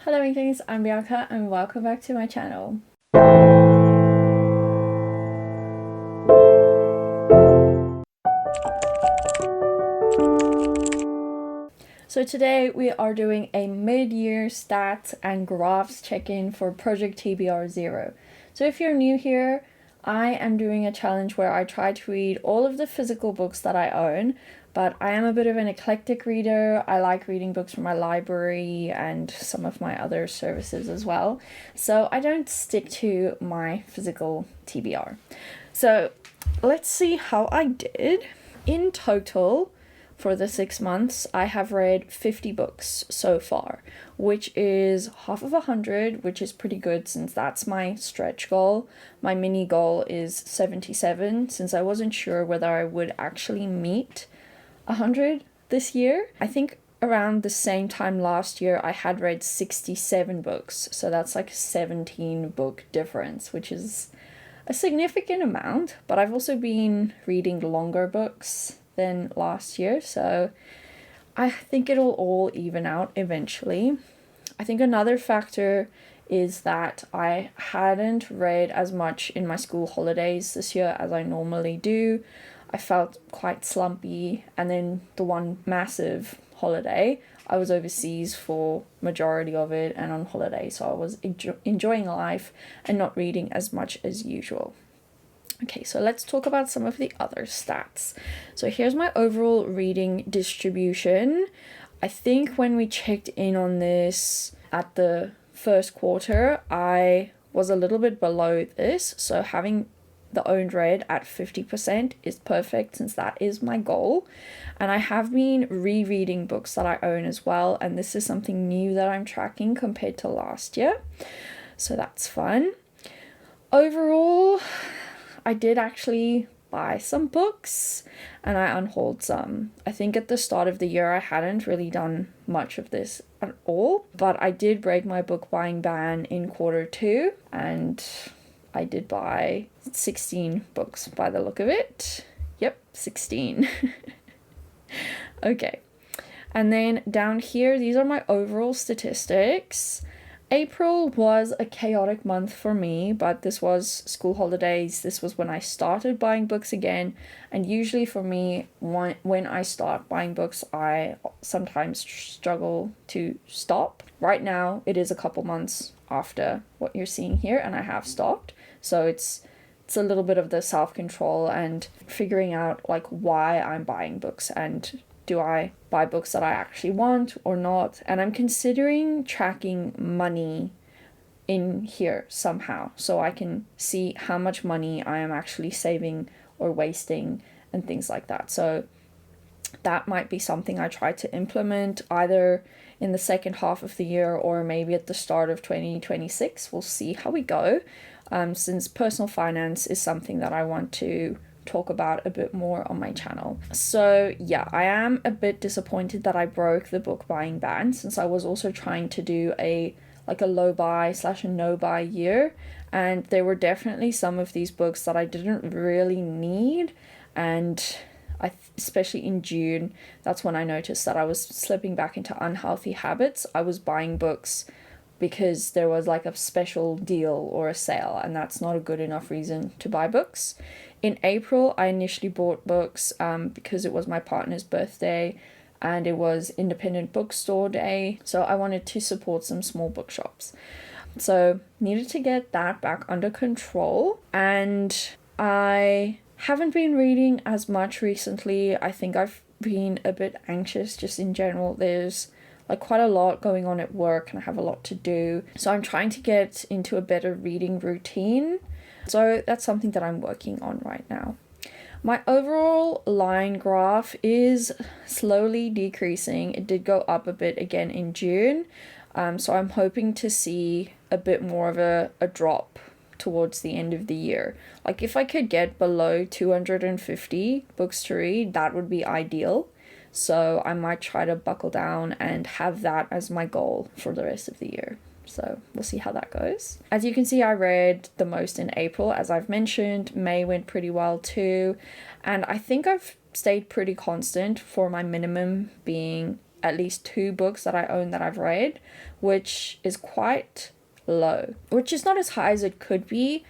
Hello Inklings, I'm Bianca and welcome back to my channel. So today we are doing a mid-year stats and graphs check-in for Project TBR Zero. So if you're new here, I am doing a challenge where I try to read all of the physical books that I own, but I am a bit of an eclectic reader. I like reading books from my library and some of my other services as well. So I don't stick to my physical TBR. So let's see how I did. In total, for the 6 months, I have read 50 books so far, which is half of 100, which is pretty good since that's my stretch goal. My mini goal is 77, since I wasn't sure whether I would actually meet 100 this year. I think around the same time last year, I had read 67 books, so that's like a 17 book difference, which is a significant amount, but I've also been reading longer books than last year, so I think it'll all even out eventually. I think another factor is that I hadn't read as much in my school holidays this year as I normally do. I felt quite slumpy, and then the one massive holiday, I was overseas for majority of it and on holiday, so I was enjoying life and not reading as much as usual. Okay, so let's talk about some of the other stats. So here's my overall reading distribution. I think when we checked in on this at the first quarter, I was a little bit below this. So having the owned read at 50% is perfect since that is my goal. And I have been rereading books that I own as well. And this is something new that I'm tracking compared to last year. So that's fun. Overall, I did actually buy some books and I unhauled some. I think at the start of the year I hadn't really done much of this at all, but I did break my book buying ban in quarter 2 and I did buy 16 books by the look of it. Yep, 16. Okay. And then down here, these are my overall statistics. April was a chaotic month for me, but this was school holidays. This was when I started buying books again. And usually for me, when I start buying books, I sometimes struggle to stop. Right now, it is a couple months after what you're seeing here, and I have stopped. So it's a little bit of the self-control and figuring out like why I'm buying books and do I buy books that I actually want or not? And I'm considering tracking money in here somehow so I can see how much money I am actually saving or wasting and things like that. So that might be something I try to implement either in the second half of the year or maybe at the start of 2026. We'll see how we go, since personal finance is something that I want to talk about a bit more on my channel. So yeah, I am a bit disappointed that I broke the book buying ban, since I was also trying to do a low buy / a no buy year, and there were definitely some of these books that I didn't really need, and especially in June, that's when I noticed that I was slipping back into unhealthy habits. I was buying books because there was like a special deal or a sale, and that's not a good enough reason to buy books. In April, I initially bought books because it was my partner's birthday and it was independent bookstore day, so I wanted to support some small bookshops. So needed to get that back under control, and I haven't been reading as much recently. I think I've been a bit anxious just in general. There's like quite a lot going on at work and I have a lot to do. So I'm trying to get into a better reading routine. So that's something that I'm working on right now. My overall line graph is slowly decreasing. It did go up a bit again in June. So I'm hoping to see a bit more of a drop towards the end of the year. Like if I could get below 250 books to read, that would be ideal. So I might try to buckle down and have that as my goal for the rest of the year. So we'll see how that goes. As you can see, I read the most in April, as I've mentioned. May went pretty well too. And I think I've stayed pretty constant for my minimum being at least 2 books that I own that I've read, which is quite low, which is not as high as it could be.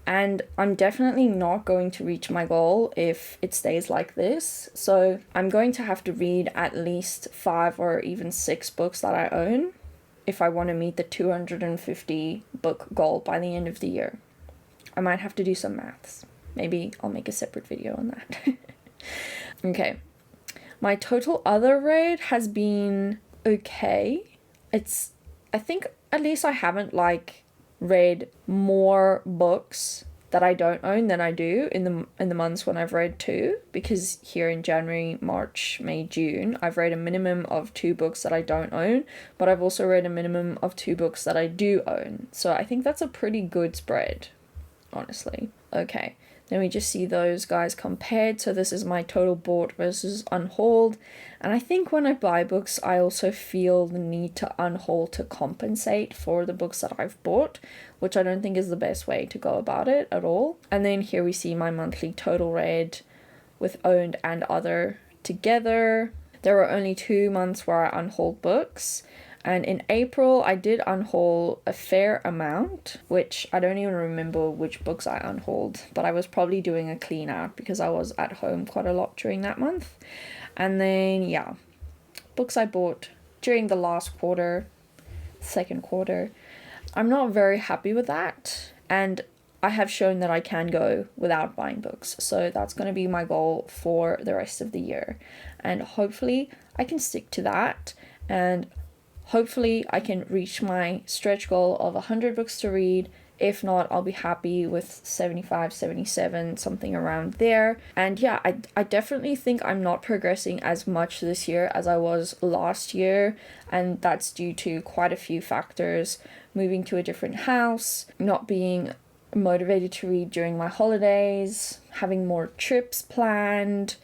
And I'm definitely not going to reach my goal if it stays like this. So I'm going to have to read at least 5 or even 6 books that I own if I want to meet the 250 book goal by the end of the year. I might have to do some maths. Maybe I'll make a separate video on that. Okay. My total other read has been okay. I think at least I haven't read more books that I don't own than I do in the months when I've read 2, because here in January, March, May, June, I've read a minimum of 2 books that I don't own, but I've also read a minimum of 2 books that I do own. So I think that's a pretty good spread, honestly. Okay, then we just see those guys compared. So this is my total bought versus unhauled. And I think when I buy books, I also feel the need to unhaul to compensate for the books that I've bought, which I don't think is the best way to go about it at all. And then here we see my monthly total read with owned and other together. There were only 2 months where I unhauled books. And in April, I did unhaul a fair amount, which I don't even remember which books I unhauled, but I was probably doing a clean out because I was at home quite a lot during that month. And then, yeah, books I bought during the last quarter, second quarter. I'm not very happy with that. And I have shown that I can go without buying books. So that's going to be my goal for the rest of the year. And hopefully I can stick to that. And hopefully I can reach my stretch goal of 100 books to read. If not, I'll be happy with 75, 77, something around there. And yeah, I definitely think I'm not progressing as much this year as I was last year. And that's due to quite a few factors. Moving to a different house, not being motivated to read during my holidays, having more trips planned.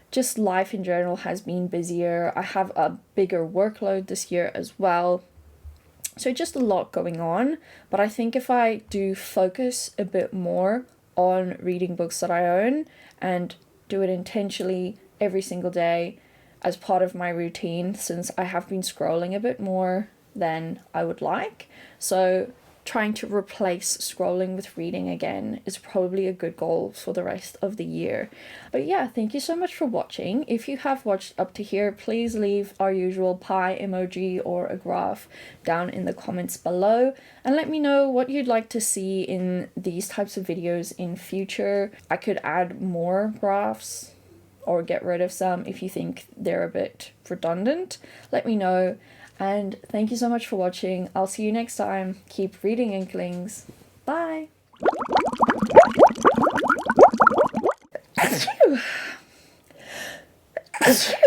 Just life in general has been busier. I have a bigger workload this year as well. So just a lot going on. But I think if I do focus a bit more on reading books that I own and do it intentionally every single day as part of my routine, since I have been scrolling a bit more than I would like. So trying to replace scrolling with reading again is probably a good goal for the rest of the year. But yeah, thank you so much for watching. If you have watched up to here, please leave our usual pie emoji or a graph down in the comments below and let me know what you'd like to see in these types of videos in future. I could add more graphs or get rid of some if you think they're a bit redundant. Let me know. And thank you so much for watching. I'll see you next time. Keep reading, Inklings. Bye. Achoo. Achoo.